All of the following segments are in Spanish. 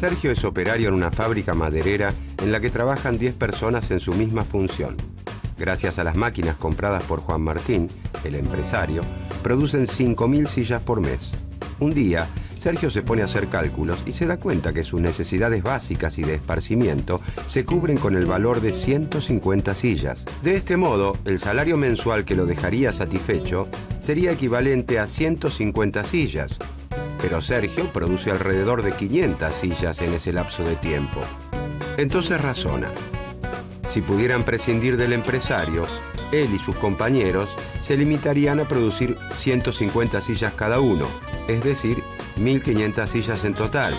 Sergio es operario en una fábrica maderera en la que trabajan 10 personas en su misma función. Gracias a las máquinas compradas por Juan Martín, el empresario, producen 5.000 sillas por mes. Un día, Sergio se pone a hacer cálculos y se da cuenta que sus necesidades básicas y de esparcimiento se cubren con el valor de 150 sillas. De este modo, el salario mensual que lo dejaría satisfecho sería equivalente a 150 sillas. Pero Sergio produce alrededor de 500 sillas en ese lapso de tiempo. Entonces razona. Si pudieran prescindir del empresario, él y sus compañeros se limitarían a producir 150 sillas cada uno, es decir, 1.500 sillas en total.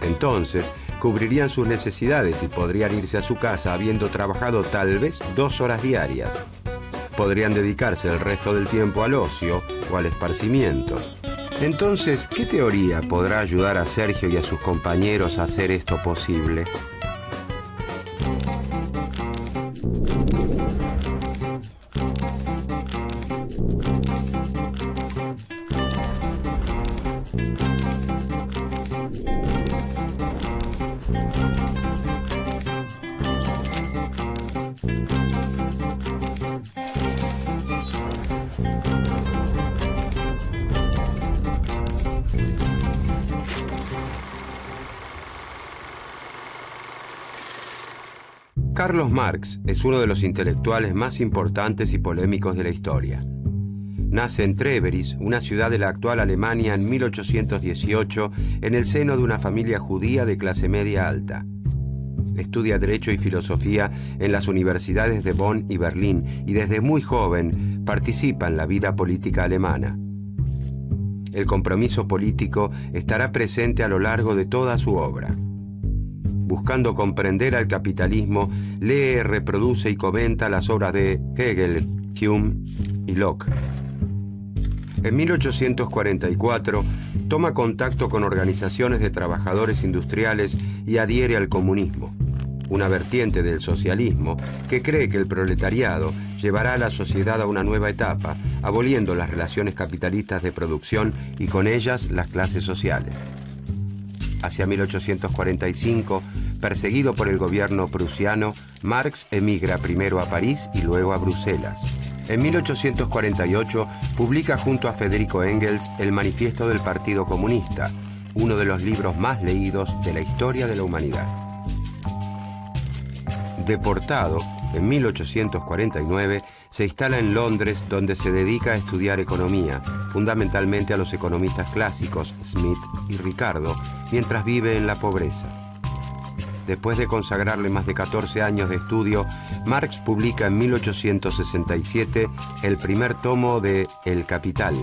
Entonces, cubrirían sus necesidades y podrían irse a su casa habiendo trabajado tal vez 2 horas diarias. Podrían dedicarse el resto del tiempo al ocio o al esparcimiento. Entonces, ¿qué teoría podrá ayudar a Sergio y a sus compañeros a hacer esto posible? Carlos Marx es uno de los intelectuales más importantes y polémicos de la historia. Nace en Treveris, una ciudad de la actual Alemania, en 1818, en el seno de una familia judía de clase media alta. Estudia Derecho y Filosofía en las universidades de Bonn y Berlín y desde muy joven participa en la vida política alemana. El compromiso político estará presente a lo largo de toda su obra. Buscando comprender al capitalismo, lee, reproduce y comenta las obras de Hegel, Hume y Locke. En 1844 toma contacto con organizaciones de trabajadores industriales y adhiere al comunismo, una vertiente del socialismo que cree que el proletariado llevará a la sociedad a una nueva etapa, aboliendo las relaciones capitalistas de producción y con ellas las clases sociales. Hacia 1845, perseguido por el gobierno prusiano, Marx emigra primero a París y luego a Bruselas. En 1848 publica junto a Federico Engels el Manifiesto del Partido Comunista, uno de los libros más leídos de la historia de la humanidad. Deportado, en 1849 se instala en Londres, donde se dedica a estudiar economía, fundamentalmente a los economistas clásicos Smith y Ricardo, mientras vive en la pobreza. Después de consagrarle más de 14 años de estudio, Marx publica en 1867 el primer tomo de El Capital,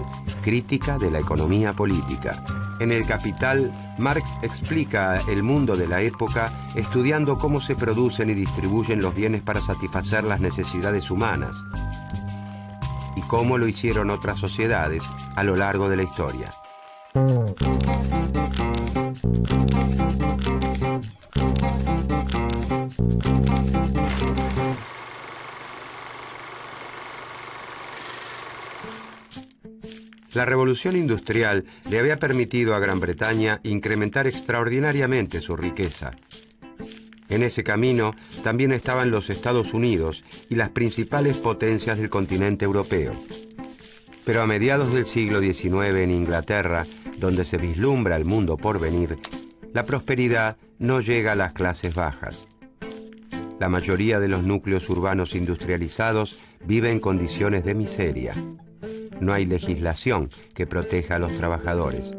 crítica de la economía política. En El Capital, Marx explica el mundo de la época estudiando cómo se producen y distribuyen los bienes para satisfacer las necesidades humanas y cómo lo hicieron otras sociedades a lo largo de la historia. La revolución industrial le había permitido a Gran Bretaña incrementar extraordinariamente su riqueza. En ese camino también estaban los Estados Unidos y las principales potencias del continente europeo. Pero a mediados del siglo XIX en Inglaterra, donde se vislumbra el mundo por venir, la prosperidad no llega a las clases bajas. La mayoría de los núcleos urbanos industrializados vive en condiciones de miseria. No hay legislación que proteja a los trabajadores.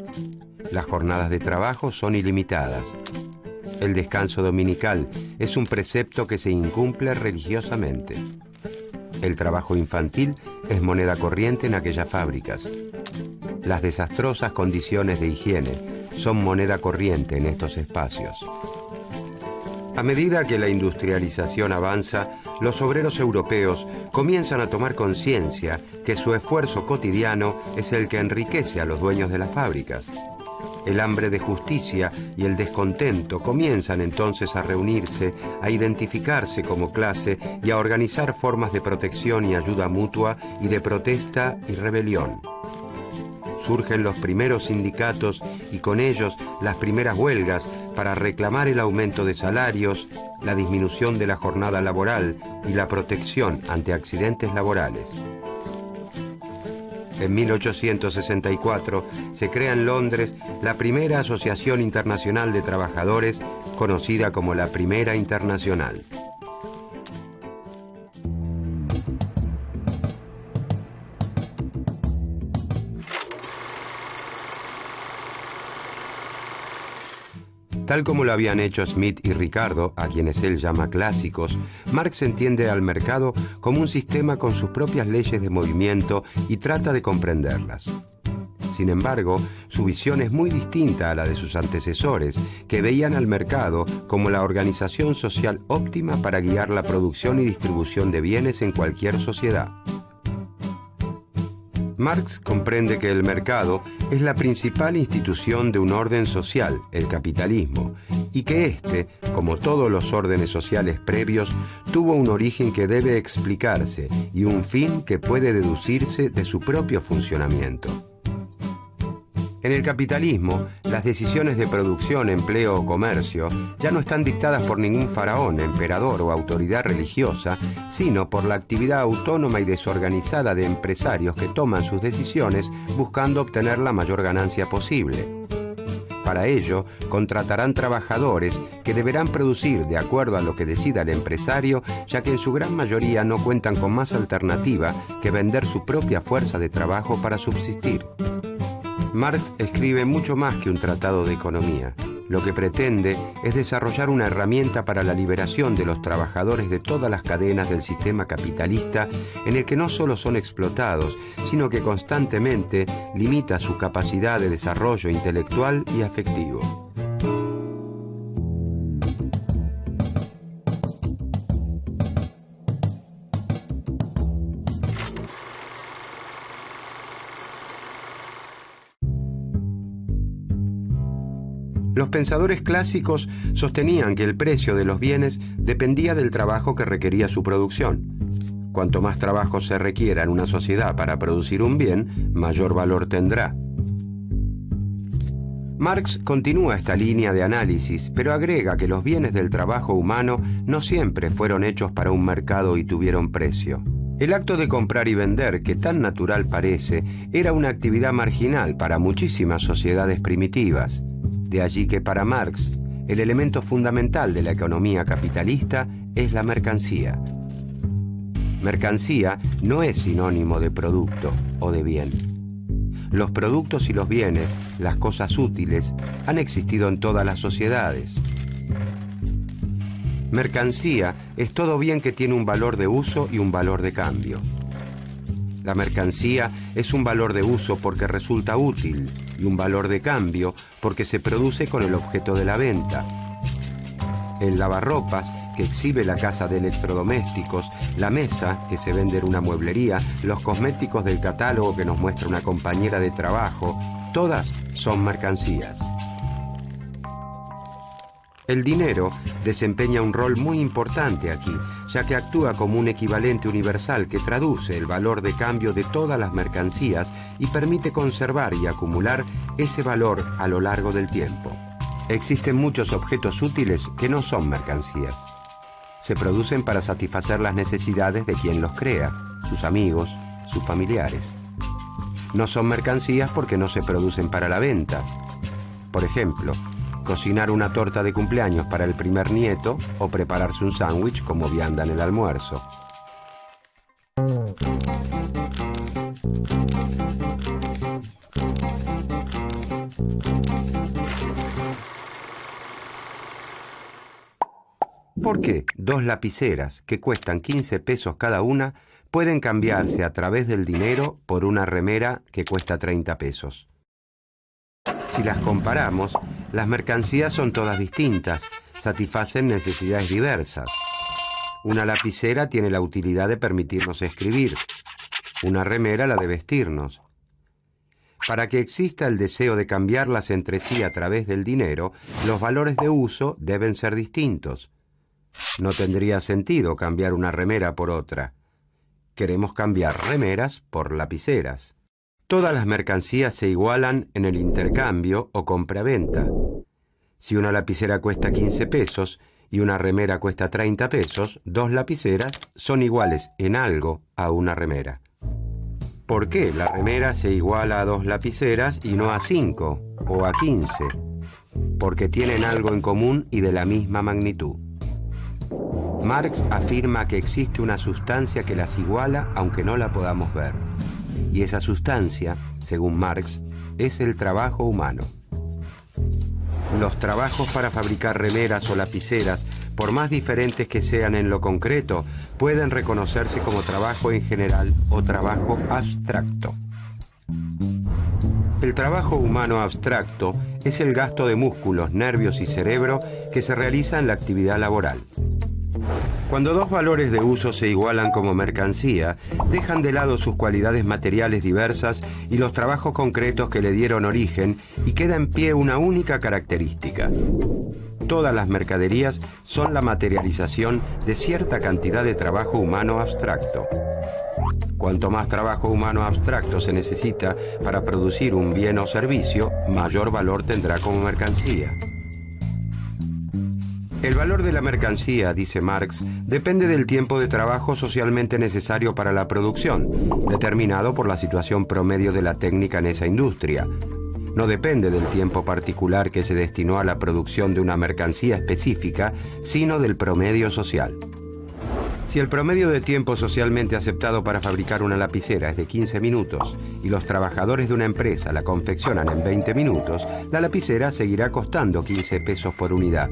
Las jornadas de trabajo son ilimitadas. El descanso dominical es un precepto que se incumple religiosamente. El trabajo infantil es moneda corriente en aquellas fábricas. Las desastrosas condiciones de higiene son moneda corriente en estos espacios. A medida que la industrialización avanza, los obreros europeos comienzan a tomar conciencia que su esfuerzo cotidiano es el que enriquece a los dueños de las fábricas. El hambre de justicia y el descontento comienzan entonces a reunirse, a identificarse como clase y a organizar formas de protección y ayuda mutua y de protesta y rebelión. Surgen los primeros sindicatos y con ellos las primeras huelgas para reclamar el aumento de salarios, la disminución de la jornada laboral y la protección ante accidentes laborales. En 1864 se crea en Londres la primera Asociación Internacional de Trabajadores, conocida como la Primera Internacional. Tal como lo habían hecho Smith y Ricardo, a quienes él llama clásicos, Marx entiende al mercado como un sistema con sus propias leyes de movimiento y trata de comprenderlas. Sin embargo, su visión es muy distinta a la de sus antecesores, que veían al mercado como la organización social óptima para guiar la producción y distribución de bienes en cualquier sociedad. Marx comprende que el mercado es la principal institución de un orden social, el capitalismo, y que éste, como todos los órdenes sociales previos, tuvo un origen que debe explicarse y un fin que puede deducirse de su propio funcionamiento. En el capitalismo, las decisiones de producción, empleo o comercio ya no están dictadas por ningún faraón, emperador o autoridad religiosa, sino por la actividad autónoma y desorganizada de empresarios que toman sus decisiones buscando obtener la mayor ganancia posible. Para ello, contratarán trabajadores que deberán producir de acuerdo a lo que decida el empresario, ya que en su gran mayoría no cuentan con más alternativa que vender su propia fuerza de trabajo para subsistir. Marx escribe mucho más que un tratado de economía. Lo que pretende es desarrollar una herramienta para la liberación de los trabajadores de todas las cadenas del sistema capitalista, en el que no solo son explotados, sino que constantemente limita su capacidad de desarrollo intelectual y afectivo. Los pensadores clásicos sostenían que el precio de los bienes dependía del trabajo que requería su producción. Cuanto más trabajo se requiera en una sociedad para producir un bien, mayor valor tendrá. Marx continúa esta línea de análisis, pero agrega que los bienes del trabajo humano no siempre fueron hechos para un mercado y tuvieron precio. El acto de comprar y vender, que tan natural parece, era una actividad marginal para muchísimas sociedades primitivas. De allí que para Marx, el elemento fundamental de la economía capitalista es la mercancía. Mercancía no es sinónimo de producto o de bien. Los productos y los bienes, las cosas útiles, han existido en todas las sociedades. Mercancía es todo bien que tiene un valor de uso y un valor de cambio. La mercancía es un valor de uso porque resulta útil y un valor de cambio porque se produce con el objeto de la venta. El lavarropas, que exhibe la casa de electrodomésticos, la mesa, que se vende en una mueblería, los cosméticos del catálogo que nos muestra una compañera de trabajo, todas son mercancías. El dinero desempeña un rol muy importante aquí, ya que actúa como un equivalente universal que traduce el valor de cambio de todas las mercancías y permite conservar y acumular ese valor a lo largo del tiempo. Existen muchos objetos útiles que no son mercancías. Se producen para satisfacer las necesidades de quien los crea, sus amigos, sus familiares. No son mercancías porque no se producen para la venta. Por ejemplo, cocinar una torta de cumpleaños para el primer nieto o prepararse un sándwich como vianda en el almuerzo. ¿Por qué 2 lapiceras que cuestan 15 pesos cada una pueden cambiarse a través del dinero por una remera que cuesta 30 pesos? Si las comparamos, las mercancías son todas distintas, satisfacen necesidades diversas. Una lapicera tiene la utilidad de permitirnos escribir, una remera la de vestirnos. Para que exista el deseo de cambiarlas entre sí a través del dinero, los valores de uso deben ser distintos. No tendría sentido cambiar una remera por otra. Queremos cambiar remeras por lapiceras. Todas las mercancías se igualan en el intercambio o compra-venta. Si una lapicera cuesta 15 pesos y una remera cuesta 30 pesos, 2 lapiceras son iguales en algo a una remera. ¿Por qué la remera se iguala a 2 lapiceras y no a 5 o a 15? Porque tienen algo en común y de la misma magnitud. Marx afirma que existe una sustancia que las iguala aunque no la podamos ver. Y esa sustancia, según Marx, es el trabajo humano. Los trabajos para fabricar remeras o lapiceras, por más diferentes que sean en lo concreto, pueden reconocerse como trabajo en general o trabajo abstracto. El trabajo humano abstracto es el gasto de músculos, nervios y cerebro que se realiza en la actividad laboral. Cuando 2 valores de uso se igualan como mercancía, dejan de lado sus cualidades materiales diversas y los trabajos concretos que le dieron origen y queda en pie una única característica. Todas las mercaderías son la materialización de cierta cantidad de trabajo humano abstracto. Cuanto más trabajo humano abstracto se necesita para producir un bien o servicio, mayor valor tendrá como mercancía. El valor de la mercancía, dice Marx, depende del tiempo de trabajo socialmente necesario para la producción, determinado por la situación promedio de la técnica en esa industria. No depende del tiempo particular que se destinó a la producción de una mercancía específica, sino del promedio social. Si el promedio de tiempo socialmente aceptado para fabricar una lapicera es de 15 minutos y los trabajadores de una empresa la confeccionan en 20 minutos, la lapicera seguirá costando 15 pesos por unidad.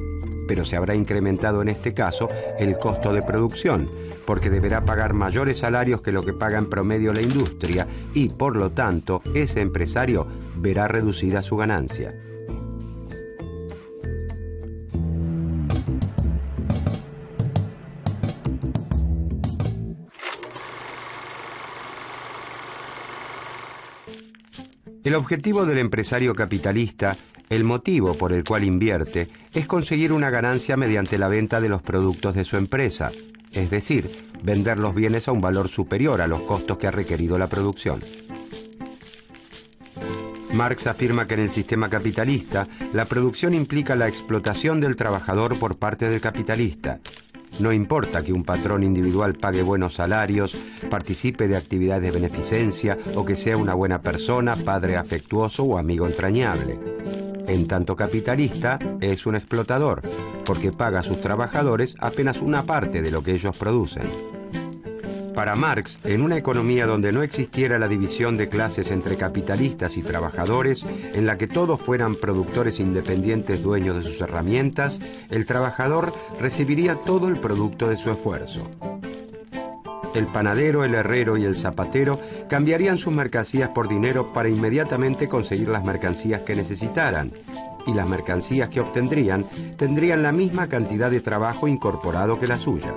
Pero se habrá incrementado en este caso el costo de producción, porque deberá pagar mayores salarios que lo que paga en promedio la industria y, por lo tanto, ese empresario verá reducida su ganancia. El objetivo del empresario capitalista, el motivo por el cual invierte, es conseguir una ganancia mediante la venta de los productos de su empresa, es decir, vender los bienes a un valor superior a los costos que ha requerido la producción. Marx afirma que en el sistema capitalista, la producción implica la explotación del trabajador por parte del capitalista. No importa que un patrón individual pague buenos salarios, participe de actividades de beneficencia o que sea una buena persona, padre afectuoso o amigo entrañable. En tanto capitalista, es un explotador, porque paga a sus trabajadores apenas una parte de lo que ellos producen. Para Marx, en una economía donde no existiera la división de clases entre capitalistas y trabajadores, en la que todos fueran productores independientes dueños de sus herramientas, el trabajador recibiría todo el producto de su esfuerzo. El panadero, el herrero y el zapatero cambiarían sus mercancías por dinero para inmediatamente conseguir las mercancías que necesitaran, y las mercancías que obtendrían tendrían la misma cantidad de trabajo incorporado que la suya.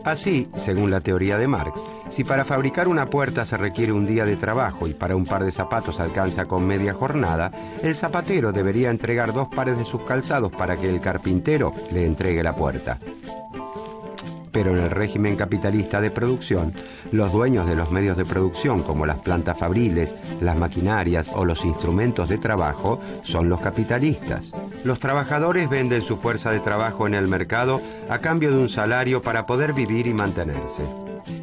Así, según la teoría de Marx, si para fabricar una puerta se requiere un día de trabajo y para un par de zapatos alcanza con media jornada, el zapatero debería entregar 2 pares de sus calzados para que el carpintero le entregue la puerta. Pero en el régimen capitalista de producción, los dueños de los medios de producción, como las plantas fabriles, las maquinarias o los instrumentos de trabajo, son los capitalistas. Los trabajadores venden su fuerza de trabajo en el mercado a cambio de un salario para poder vivir y mantenerse.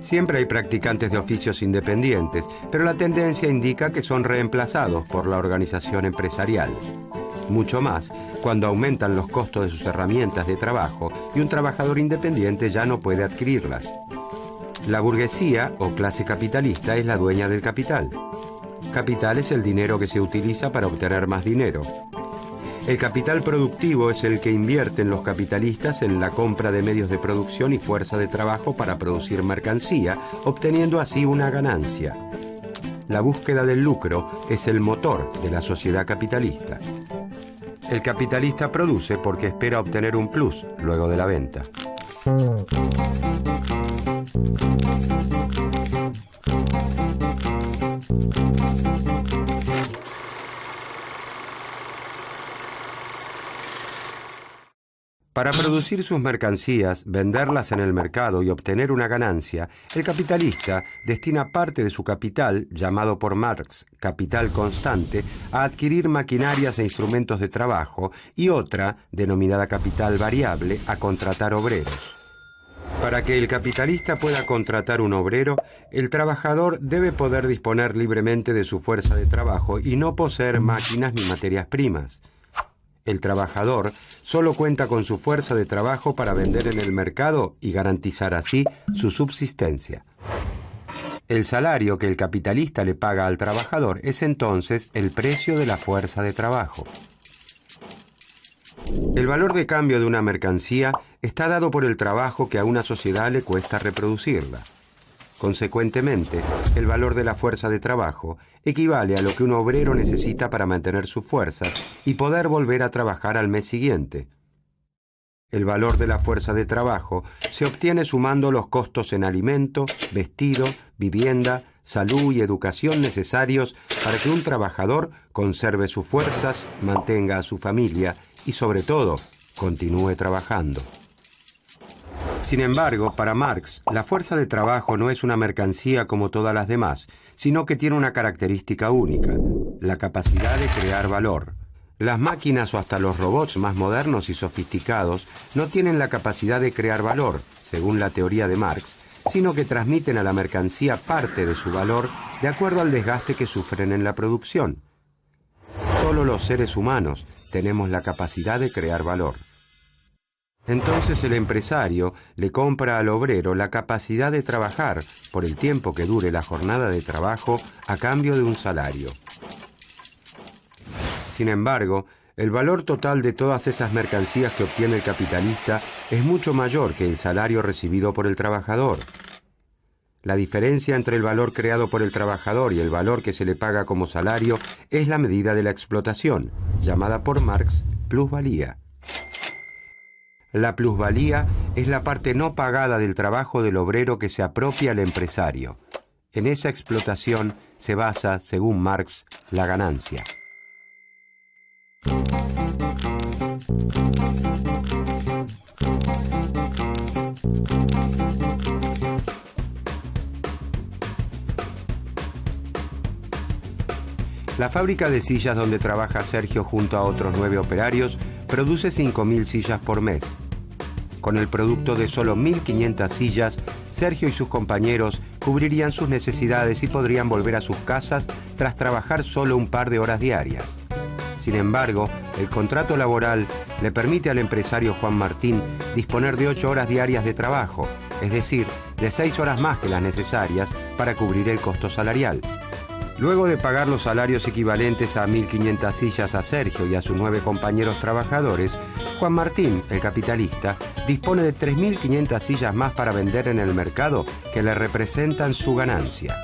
Siempre hay practicantes de oficios independientes, pero la tendencia indica que son reemplazados por la organización empresarial. Mucho más cuando aumentan los costos de sus herramientas de trabajo y un trabajador independiente ya no puede adquirirlas. La burguesía o clase capitalista es la dueña del capital. Capital es el dinero que se utiliza para obtener más dinero. El capital productivo es el que invierten los capitalistas en la compra de medios de producción y fuerza de trabajo para producir mercancía, obteniendo así una ganancia. La búsqueda del lucro es el motor de la sociedad capitalista. El capitalista produce porque espera obtener un plus luego de la venta. Para producir sus mercancías, venderlas en el mercado y obtener una ganancia, el capitalista destina parte de su capital, llamado por Marx capital constante, a adquirir maquinarias e instrumentos de trabajo y otra, denominada capital variable, a contratar obreros. Para que el capitalista pueda contratar un obrero, el trabajador debe poder disponer libremente de su fuerza de trabajo y no poseer máquinas ni materias primas. El trabajador solo cuenta con su fuerza de trabajo para vender en el mercado y garantizar así su subsistencia. El salario que el capitalista le paga al trabajador es entonces el precio de la fuerza de trabajo. El valor de cambio de una mercancía está dado por el trabajo que a una sociedad le cuesta reproducirla. Consecuentemente, el valor de la fuerza de trabajo equivale a lo que un obrero necesita para mantener sus fuerzas y poder volver a trabajar al mes siguiente. El valor de la fuerza de trabajo se obtiene sumando los costos en alimento, vestido, vivienda, salud y educación necesarios para que un trabajador conserve sus fuerzas, mantenga a su familia y, sobre todo, continúe trabajando. Sin embargo, para Marx, la fuerza de trabajo no es una mercancía como todas las demás, sino que tiene una característica única, la capacidad de crear valor. Las máquinas o hasta los robots más modernos y sofisticados no tienen la capacidad de crear valor, según la teoría de Marx, sino que transmiten a la mercancía parte de su valor de acuerdo al desgaste que sufren en la producción. Solo los seres humanos tenemos la capacidad de crear valor. Entonces el empresario le compra al obrero la capacidad de trabajar por el tiempo que dure la jornada de trabajo a cambio de un salario. Sin embargo, el valor total de todas esas mercancías que obtiene el capitalista es mucho mayor que el salario recibido por el trabajador. La diferencia entre el valor creado por el trabajador y el valor que se le paga como salario es la medida de la explotación, llamada por Marx plusvalía. La plusvalía es la parte no pagada del trabajo del obrero que se apropia el empresario. En esa explotación se basa, según Marx, la ganancia. La fábrica de sillas donde trabaja Sergio junto a otros 9 operarios produce 5.000 sillas por mes. Con el producto de solo 1.500 sillas, Sergio y sus compañeros cubrirían sus necesidades y podrían volver a sus casas tras trabajar solo un par de horas diarias. Sin embargo, el contrato laboral le permite al empresario Juan Martín disponer de 8 horas diarias de trabajo, es decir, de 6 horas más que las necesarias para cubrir el costo salarial. Luego de pagar los salarios equivalentes a 1.500 sillas a Sergio y a sus 9 compañeros trabajadores, Juan Martín, el capitalista, dispone de 3.500 sillas más para vender en el mercado que le representan su ganancia.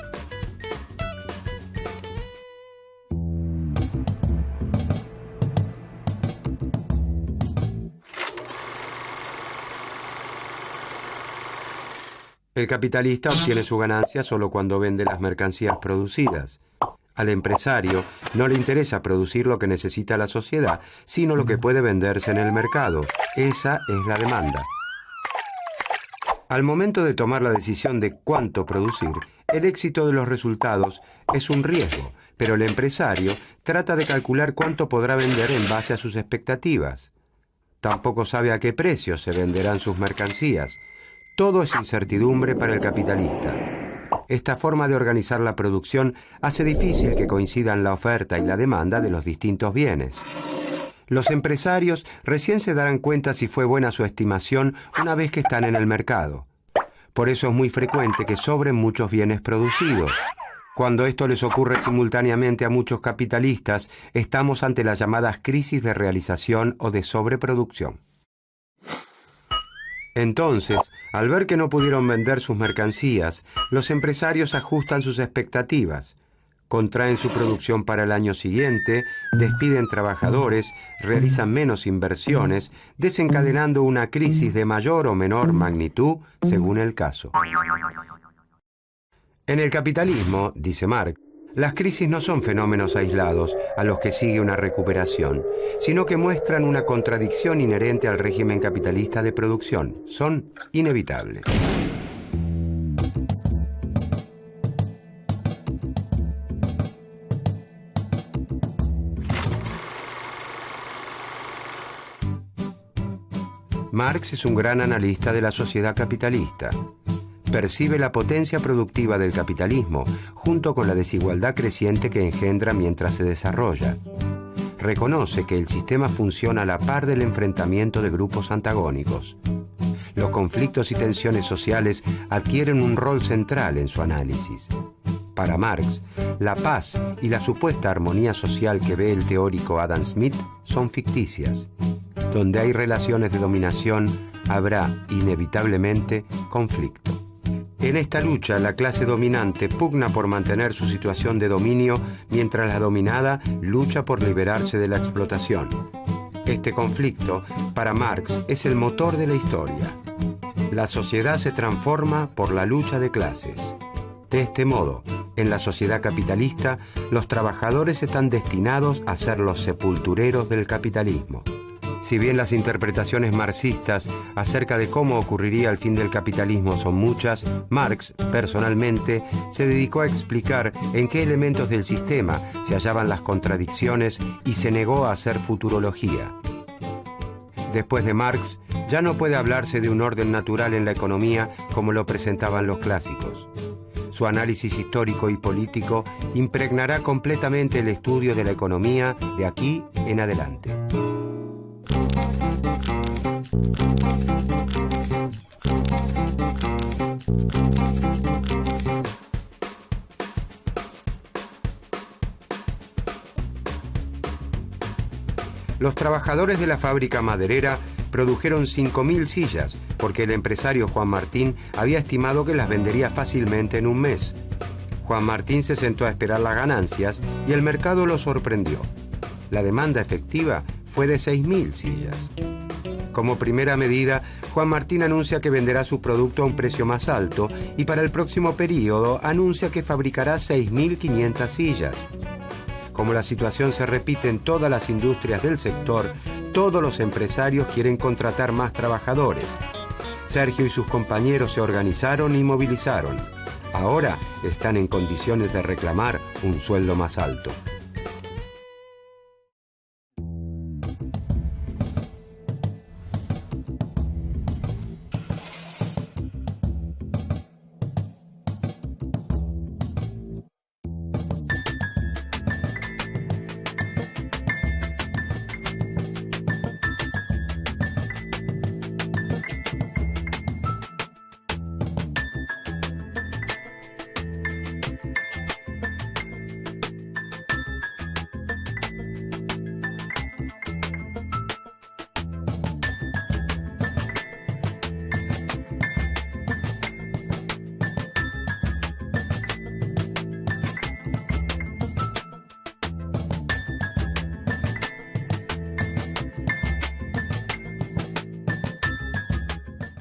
El capitalista obtiene su ganancia solo cuando vende las mercancías producidas. Al empresario no le interesa producir lo que necesita la sociedad, sino lo que puede venderse en el mercado. Esa es la demanda. Al momento de tomar la decisión de cuánto producir, el éxito de los resultados es un riesgo, pero el empresario trata de calcular cuánto podrá vender en base a sus expectativas. Tampoco sabe a qué precio se venderán sus mercancías. Todo es incertidumbre para el capitalista. Esta forma de organizar la producción hace difícil que coincidan la oferta y la demanda de los distintos bienes. Los empresarios recién se darán cuenta si fue buena su estimación una vez que están en el mercado. Por eso es muy frecuente que sobren muchos bienes producidos. Cuando esto les ocurre simultáneamente a muchos capitalistas, estamos ante las llamadas crisis de realización o de sobreproducción. Entonces, al ver que no pudieron vender sus mercancías, los empresarios ajustan sus expectativas, contraen su producción para el año siguiente, despiden trabajadores, realizan menos inversiones, desencadenando una crisis de mayor o menor magnitud según el caso. En el capitalismo, dice Marx, Las crisis no son fenómenos aislados a los que sigue una recuperación, sino que muestran una contradicción inherente al régimen capitalista de producción. Son inevitables. Marx es un gran analista de la sociedad capitalista. Percibe la potencia productiva del capitalismo junto con la desigualdad creciente que engendra mientras se desarrolla. Reconoce que el sistema funciona a la par del enfrentamiento de grupos antagónicos. Los conflictos y tensiones sociales adquieren un rol central en su análisis. Para Marx, la paz y la supuesta armonía social que ve el teórico Adam Smith son ficticias. Donde hay relaciones de dominación, habrá inevitablemente conflicto. En esta lucha, la clase dominante pugna por mantener su situación de dominio, mientras la dominada lucha por liberarse de la explotación. Este conflicto, para Marx, es el motor de la historia. La sociedad se transforma por la lucha de clases. De este modo, en la sociedad capitalista, los trabajadores están destinados a ser los sepultureros del capitalismo. Si bien las interpretaciones marxistas acerca de cómo ocurriría el fin del capitalismo son muchas, Marx, personalmente, se dedicó a explicar en qué elementos del sistema se hallaban las contradicciones y se negó a hacer futurología. Después de Marx, ya no puede hablarse de un orden natural en la economía como lo presentaban los clásicos. Su análisis histórico y político impregnará completamente el estudio de la economía de aquí en adelante. Los trabajadores de la fábrica maderera produjeron 5.000 sillas, porque el empresario Juan Martín había estimado que las vendería fácilmente en un mes. Juan Martín se sentó a esperar las ganancias y el mercado lo sorprendió. La demanda efectiva fue de 6.000 sillas. Como primera medida, Juan Martín anuncia que venderá su producto a un precio más alto y para el próximo periodo anuncia que fabricará 6.500 sillas. Como la situación se repite en todas las industrias del sector, todos los empresarios quieren contratar más trabajadores. Sergio y sus compañeros se organizaron y movilizaron. Ahora están en condiciones de reclamar un sueldo más alto.